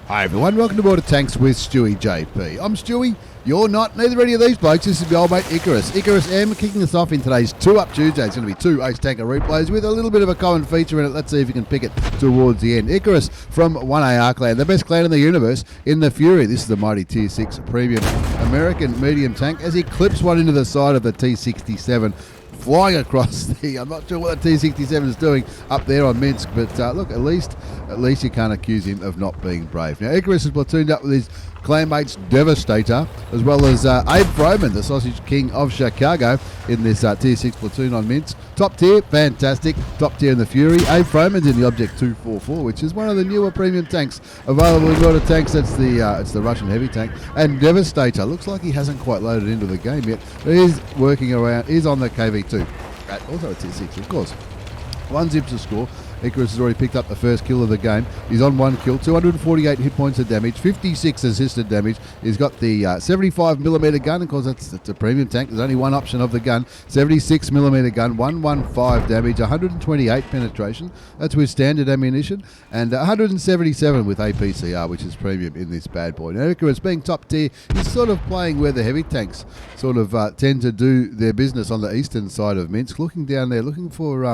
Hi everyone, welcome to Board of Tanks with stewiejp. I'm Stewie, you're not, neither any of these blokes. This is my old mate Icarus. Icarus M kicking us off in today's 2 Up Tuesday. It's going to be 2 Ace Tanker replays with a little bit of a common feature in it. Let's see if you can pick it towards the end. Icarus from 1AR clan, the best clan in the universe, in the Fury. This is the mighty Tier 6 premium American medium tank as he clips one into the side of the T67. Flying across the, I'm not sure what the T67 is doing up there on Minsk, but look, at least you can't accuse him of not being brave. Now, Icarus is platooned up with his clanmates Devastator, as well as Abe Froman, the Sausage King of Chicago, in this Tier 6 platoon on Minsk. Top tier, fantastic. Top tier in the Fury. Abe Froman's in the Object 244, which is one of the newer premium tanks available in World of Tanks. That's the it's the Russian heavy tank. And Devastator looks like he hasn't quite loaded into the game yet. But he's working around. He's on the KV2. Also a Tier 6, of course. 1 zips a score. Icarus has already picked up the first kill of the game. He's on 1 kill, 248 hit points of damage, 56 assisted damage. He's got the 75mm gun. Of course, that's a premium tank. There's only one option of the gun. 76mm gun, 115 damage, 128 penetration. That's with standard ammunition. And 177 with APCR, which is premium in this bad boy. Now, Icarus being top tier, he's sort of playing where the heavy tanks sort of tend to do their business on the eastern side of Minsk. Looking down there, looking for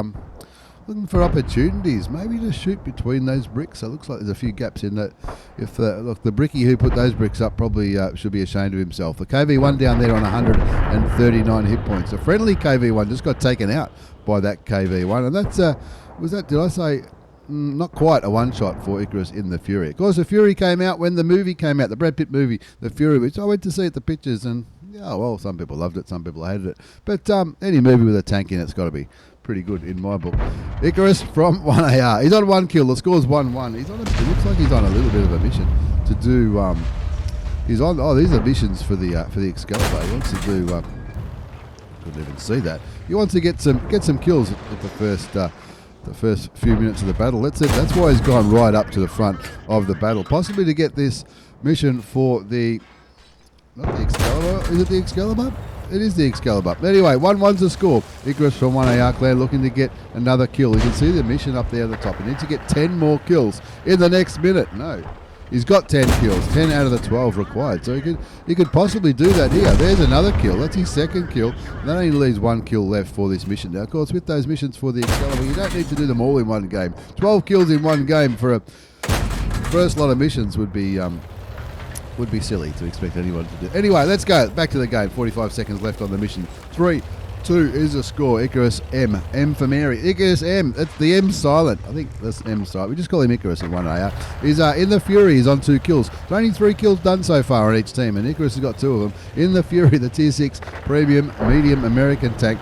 opportunities, maybe to shoot between those bricks. So it looks like there's a few gaps in that. If look, the brickie who put those bricks up probably should be ashamed of himself. The KV1 down there on 139 hit points. A friendly KV1 just got taken out by that KV1, and that's did I say? Not quite a one-shot for Icarus in the Fury. Of course, the Fury came out when the movie came out, the Brad Pitt movie, The Fury, which I went to see at the pictures, and yeah, well, some people loved it, some people hated it. But any movie with a tank in it's got to be pretty good in my book. Icarus from 1AR. He's on 1 kill. The score's 1-1. It looks like he's on a little bit of a mission to do. He's on. Oh, these are missions for the Excalibur. He wants to do. Couldn't even see that. He wants to get some kills at the first few minutes of the battle. That's it. That's why he's gone right up to the front of the battle, possibly to get this mission for the. Not the Excalibur. Is it the Excalibur? It is the Excalibur. Anyway, 1-1's the score. Icarus from 1AR clan looking to get another kill. You can see the mission up there at the top. He needs to get 10 more kills in the next minute. No. He's got 10 kills, 10 out of the 12 required. So he could possibly do that here. There's another kill. That's his second kill. And that only leaves 1 kill left for this mission. Now, of course, with those missions for the Excalibur, you don't need to do them all in one game. 12 kills in one game for a first lot of missions would be silly to expect anyone to do. Anyway, let's go. Back to the game. 45 seconds left on the mission. 3-2 is the score. Icarus M. M for Mary. Icarus M. That's the M silent. I think that's M silent. We just call him Icarus in 1AR. He's in the Fury. He's on 2 kills. There's only 3 kills done so far on each team, and Icarus has got 2 of them. In the Fury, the Tier 6 premium medium American tank.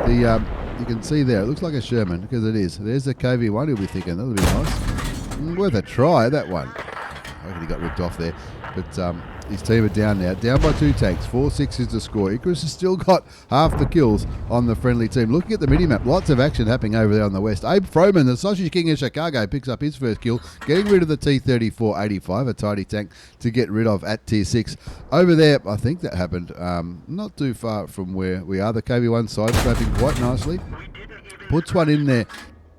You can see there. It looks like a Sherman because it is. There's the KV1. He'll be thinking that'll be nice. Worth a try. That one. I reckon he got ripped off there. But his team are down now. Down by 2 tanks. 4-6 is the score. Icarus has still got half the kills on the friendly team. Looking at the mini-map, lots of action happening over there on the west. Abe Froman, the Sausage King of Chicago, picks up his first kill, getting rid of the T-34-85, a tidy tank to get rid of at Tier 6. Over there, I think that happened not too far from where we are. The KV1 side-scraping quite nicely. Puts one in there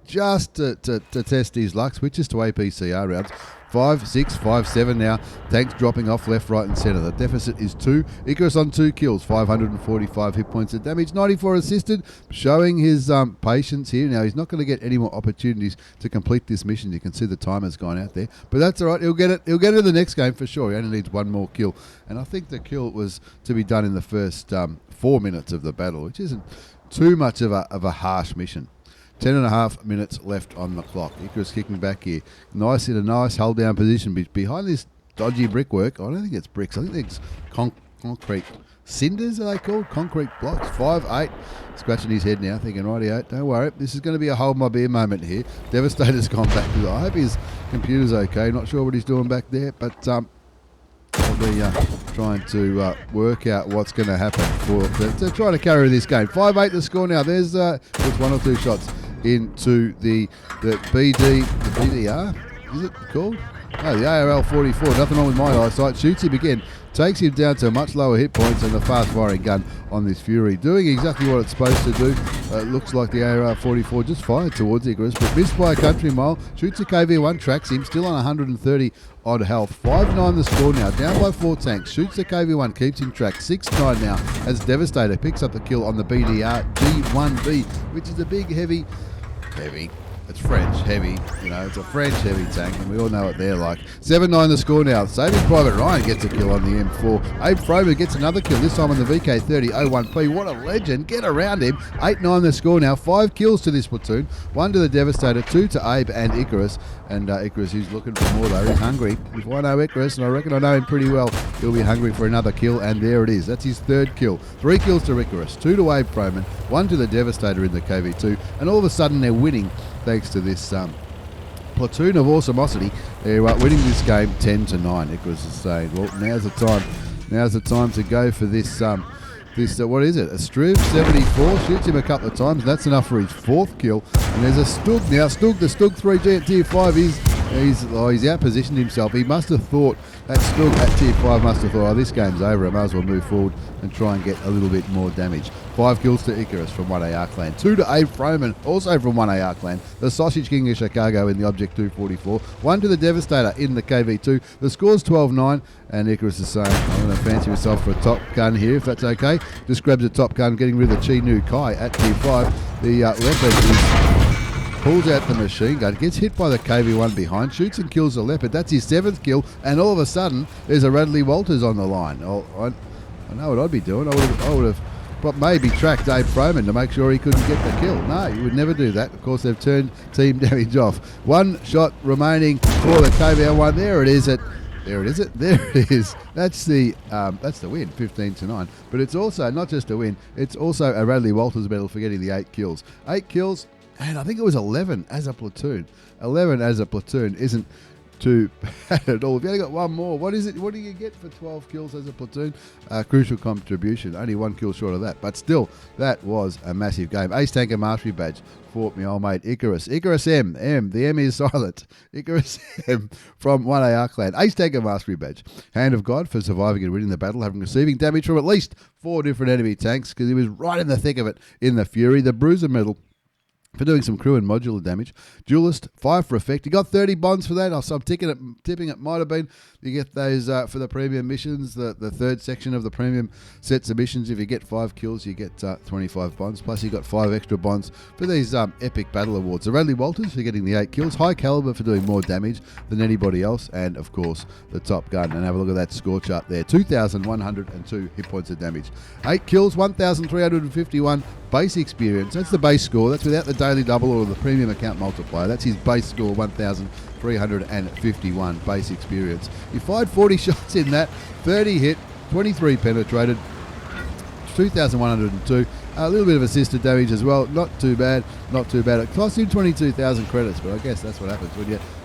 just to test his luck. Switches to APCR rounds. 5-6, 5-7 now. Tanks dropping off left, right and centre. The deficit is 2. Icarus on 2 kills, 545 hit points of damage, 94 assisted, showing his patience here. Now, he's not going to get any more opportunities to complete this mission. You can see the timer's gone out there. But that's all right. He'll get it in the next game for sure. He only needs 1 more kill. And I think the kill was to be done in the first 4 minutes of the battle, which isn't too much of a harsh mission. 10.5 minutes left on the clock. Icarus kicking back here. Nice in a nice hold down position behind this dodgy brickwork. I don't think it's bricks. I think it's concrete cinders, are they called? Concrete blocks. 5-8. Scratching his head now, thinking, rightio, don't worry. This is going to be a hold my beer moment here. Devastator's gone back. I hope his computer's okay. Not sure what he's doing back there, but probably trying to work out what's going to happen to try to carry this game. 5-8 the score now. There's 1 or 2 shots into the BDR, is it called? No, the ARL-44, nothing wrong with my eyesight, shoots him again, takes him down to much lower hit points and the fast-firing gun on this Fury, doing exactly what it's supposed to do. It looks like the ARL-44 just fired towards Icarus, but missed by a country mile, shoots a KV1, tracks him, still on 130 odd health. 5-9 the score now, down by 4 tanks, shoots the KV1, keeps him tracked. 6-9 now as Devastator picks up the kill on the BDR G1B, which is a big, heavy, it's French, heavy, you know, it's a French heavy tank, and we all know what they're like. 7-9 the score now. Saving Private Ryan gets a kill on the M4. Abe Fromer gets another kill, this time on the VK30 01P. What a legend, get around him. 8-9 the score now. 5 kills to this platoon. 1 to the Devastator, 2 to Abe and Icarus. And Icarus, who's looking for more though, he's hungry. If I know Icarus, and I reckon I know him pretty well, he'll be hungry for another kill, and there it is. That's his 3rd kill. 3 kills to Icarus, 2 to Abe Froman, 1 to the Devastator in the KV2, and all of a sudden they're winning thanks to this platoon of awesomosity. They're winning this game 10-9. Icarus is saying, well, now's the time to go for this what is it? A Struve 74 shoots him a couple of times. That's enough for his 4th kill. And there's a Stug now. Stug, the Stug 3G at tier 5 he's outpositioned himself. He must have thought, that Stug at tier 5 must have thought, oh, this game's over. I might as well move forward and try and get a little bit more damage. 5 kills to Icarus from 1AR clan. 2 to Abe Froman, also from 1AR clan. The Sausage King of Chicago in the Object 244. 1 to the Devastator in the KV2. The score's 12-9, and Icarus is saying, I'm going to fancy myself for a top gun here, if that's okay. Just grabs a top gun, getting rid of the Chi Nu Kai at tier 5. The Leopard pulls out the machine gun, gets hit by the KV1 behind, shoots and kills the Leopard. That's his 7th kill, and all of a sudden, there's a Radley Walters on the line. I know what I'd be doing. I would have maybe tracked Dave Froman to make sure he couldn't get the kill. No, you would never do that. Of course, they've turned team damage off. 1 shot remaining for the KV1. There it is. There it is. That's the win, 15-9. But it's also not just a win. It's also a Radley Walters medal for getting the 8 kills. 8 kills, and I think it was 11 as a platoon. 11 as a platoon isn't too bad at all. If you only got 1 more, what is it? What do you get for 12 kills as a platoon? Crucial contribution. Only 1 kill short of that. But still, that was a massive game. Ace Tanker Mastery Badge for my old mate Icarus. Icarus M. The M is silent. Icarus M from 1AR clan. Ace Tanker Mastery Badge. Hand of God for surviving and winning the battle, having receiving damage from at least 4 different enemy tanks, because he was right in the thick of it in the Fury. The Bruiser medal for doing some crew and modular damage. Duelist, 5 for effect. You got 30 bonds for that. I'm tipping it might have been. You get those for the premium missions, the 3rd section of the premium sets of missions. If you get 5 kills, you get 25 bonds. Plus, you got 5 extra bonds for these epic battle awards. The Radley Walters for getting the 8 kills. High Caliber for doing more damage than anybody else. And, of course, the Top Gun. And have a look at that score chart there. 2,102 hit points of damage. 8 kills, 1,351 base experience. That's the base score. That's without the daily double or the premium account multiplier. That's his base score, 1,351 base experience. He fired 40 shots in that, 30 hit, 23 penetrated, 2,102. A little bit of assisted damage as well. Not too bad. It cost him 22,000 credits, but I guess that's what happens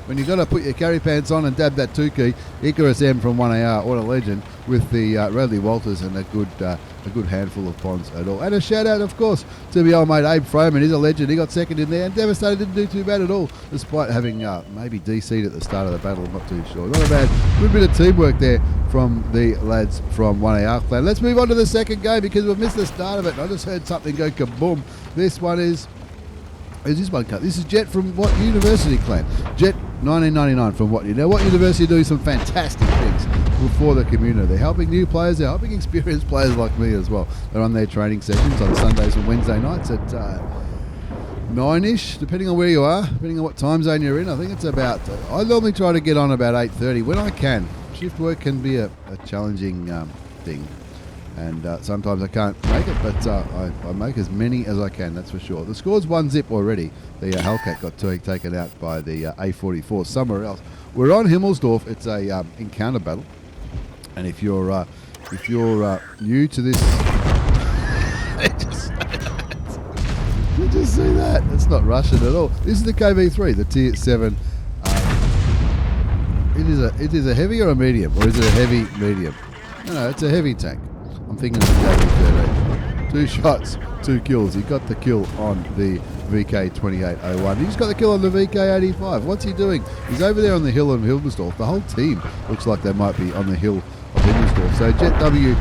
when you got to put your carry pants on and dab that 2 key. Icarus M from 1AR, what a legend, with the Radley Walters and a good handful of bonds at all. And a shout out, of course, to the old mate Abe Froman. He's a legend. He got 2nd in there, and Devastator didn't do too bad at all, despite having maybe DC'd at the start of the battle. I'm not too sure. Not a bad, good bit of teamwork there from the lads from 1AR clan. Let's move on to the second game, because we've missed the start of it. I just heard something go kaboom. This one is this one cut? This is Jet from What University clan. Jet 1999 from What U. Now, What University doing some fantastic things for the community. They're helping new players. They're helping experienced players like me as well. They're on their training sessions on Sundays and Wednesday nights at 9ish, depending on where you are, depending on what time zone you're in. I think it's about. I normally try to get on about 8:30 when I can. Shift work can be a challenging thing. And sometimes I can't make it, but I make as many as I can, that's for sure. The score's 1-0 already. The Hellcat got taken out by the A44 somewhere else. We're on Himmelsdorf. It's a encounter battle, and if you're new to this, you just see that. It's not Russian at all. This is the KV3, the Tier 7. It is a heavy or a medium, or is it a heavy medium? No, it's a heavy tank. I'm thinking of the KV13. 2 shots, 2 kills. He got the kill on the VK2801. He's got the kill on the VK85. What's he doing? He's over there on the hill of Hildesdorf. The whole team looks like they might be on the hill of Hildesdorf. So Jet W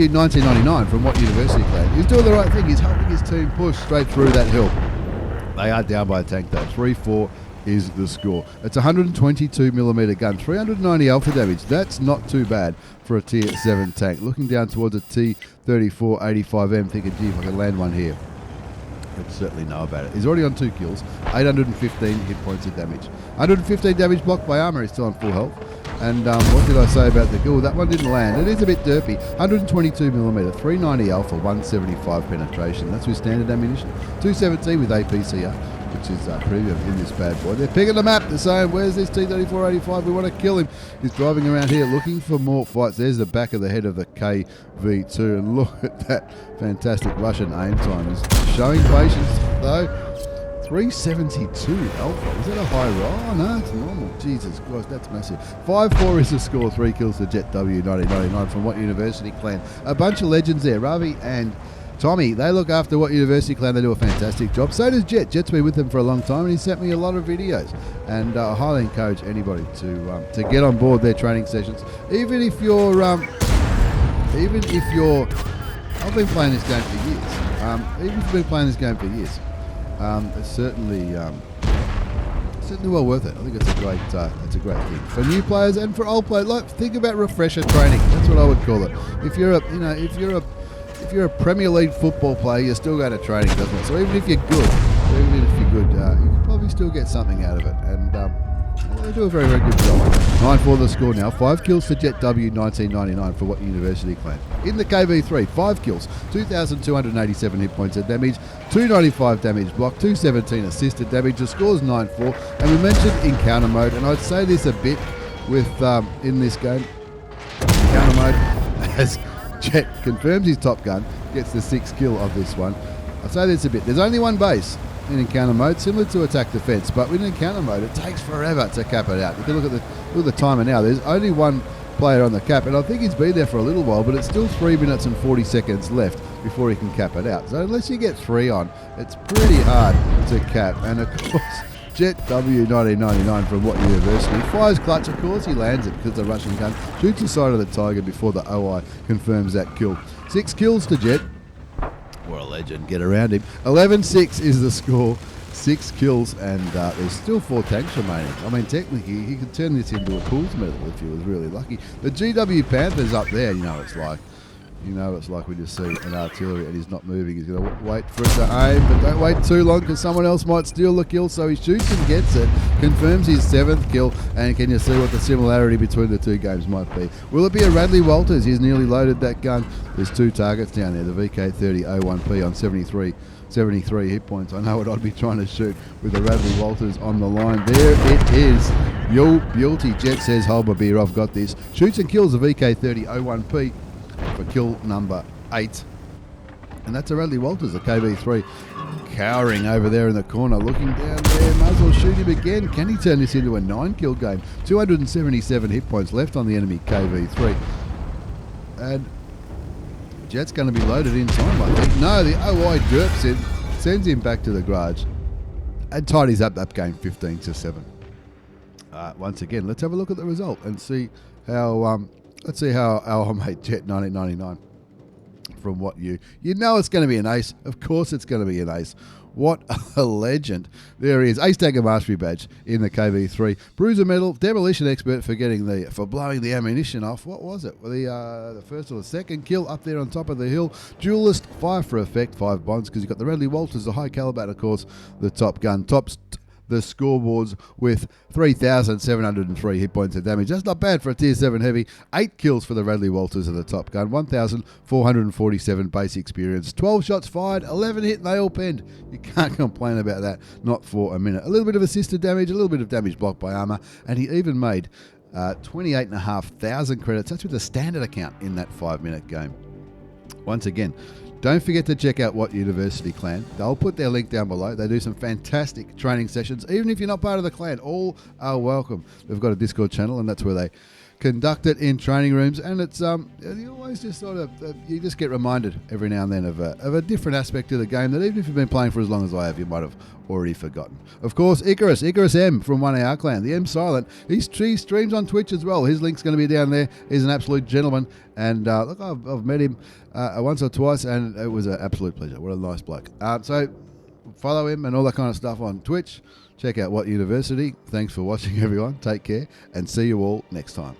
1999 from WOT University Clan. He's doing the right thing. He's helping his team push straight through that hill. They are down by a tank though. 3-4 is the score. It's a 122mm gun, 390 alpha damage. That's not too bad for a tier 7 tank. Looking down towards a T3485M, thinking, gee, if I can land one here, I'd certainly know about it. He's already on 2 kills, 815 hit points of damage. 115 damage blocked by armor. He's still on full health. And what did I say about the ghoul? That one didn't land. It is a bit derpy. 122mm, 390 alpha, 175 penetration. That's with standard ammunition. 217 with APCR, which is premium in this bad boy. They're picking the map. They're saying, where's this T3485? We want to kill him. He's driving around here looking for more fights. There's the back of the head of the KV2. And look at that fantastic Russian aim time. He's showing patience, though. 372 alpha. Is that a high roll? Oh, no, it's normal. Jesus Christ, that's massive. 5-4 is the score. 3 kills to Jet W 1999 from WOT University Clan. A bunch of legends there. Ravi and Tommy, they look after WOT University Clan. They do a fantastic job. So does Jet. Jet's been with them for a long time, and he sent me a lot of videos. And I highly encourage anybody to get on board their training sessions. Even if you're, I've been playing this game for years. Even if you've been playing this game for years. It's certainly well worth it. I think it's a great thing for new players and for old players. Like, think about refresher training. That's what I would call it. If you're a Premier League football player, you're still going to training, doesn't it? So even if you're good, you can probably still get something out of it. And they do a very, very good job. 9-4 the score now. 5 kills to Jet W 1999 for WOT University Clan. In the KV3, 5 kills, 2,287 hit points of damage, 295 damage block, 217 assisted damage. The score's 9-4. And we mentioned encounter mode, and I'd say this a bit with in this game. Encounter mode, as Jet confirms his top gun, gets the 6th kill of this one. I'd say this a bit. There's only one base in encounter mode, similar to attack defense, but with encounter mode it takes forever to cap it out. If you look at the timer now, there's only one player on the cap, and I think he's been there for a little while, but it's still 3 minutes and 40 seconds left before he can cap it out. So unless you get 3 on, it's pretty hard to cap. And of course, Jet W 1999 from WOT University fires clutch. Of course he lands it because the Russian gun shoots the side of the Tiger before the OI confirms that kill. 6 kills to Jet. What a legend. Get around him. 11-6 is the score. 6 kills, and there's still 4 tanks remaining. I mean, technically, he could turn this into a pools medal if he was really lucky. The GW Panther's up there, you know what it's like. You know it's like we just see an artillery and he's not moving. He's going to wait for it to aim, but don't wait too long because someone else might steal the kill. So he shoots and gets it, confirms his 7th kill, and can you see what the similarity between the two games might be? Will it be a Radley Walters? He's nearly loaded that gun. There's 2 targets down there, the VK30-01P on 73 hit points. I know what I'd be trying to shoot with the Radley Walters on the line. There it is. Yo, beauty. Jet says, hold my beer, I've got this. Shoots and kills the VK30-01P. For kill number 8. And that's a Radley Walters, the KV3, cowering over there in the corner, looking down there. Might as well shoot him again. Can he turn this into a 9-kill game? 277 hit points left on the enemy KV3. And Jet's going to be loaded in time, I think. No, the OI derps it, sends him back to the garage, and tidies up that game 15-7. Once again, let's have a look at the result and see how... Let's see how our mate Jet 1999 from WOT-U. You know it's going to be an ace. Of course it's going to be an ace. What a legend. There he is. Ace Dagger Mastery Badge in the KV3. Bruiser Medal, Demolition Expert for blowing the ammunition off. What was it? The first or the second kill up there on top of the hill. Duelist, 5 for effect, 5 bonds, because you've got the Radley Walters, the high caliber, and of course the Top Gun. Tops the scoreboards with 3,703 hit points of damage. That's not bad for a tier 7 heavy. 8 kills for the Radley Walters of the Top Gun. 1,447 base experience. 12 shots fired, 11 hit, and they all penned. You can't complain about that, not for a minute. A little bit of assisted damage, a little bit of damage blocked by armor, and he even made 28,500 credits. That's with a standard account in that 5-minute game. Once again, don't forget to check out WOT University Clan. They'll put their link down below. They do some fantastic training sessions. Even if you're not part of the clan, all are welcome. They've got a Discord channel, and that's where they conduct it in training rooms, and it's you always just sort of you just get reminded every now and then of a different aspect of the game that even if you've been playing for as long as I have, you might have already forgotten. Of course, Icarus M from 1AR Clan, the M Silent. He streams on Twitch as well. His link's going to be down there. He's an absolute gentleman, and look, I've met him once or twice, and it was an absolute pleasure. What a nice bloke. So follow him and all that kind of stuff on Twitch. Check out WOT University. Thanks for watching, everyone. Take care, and see you all next time.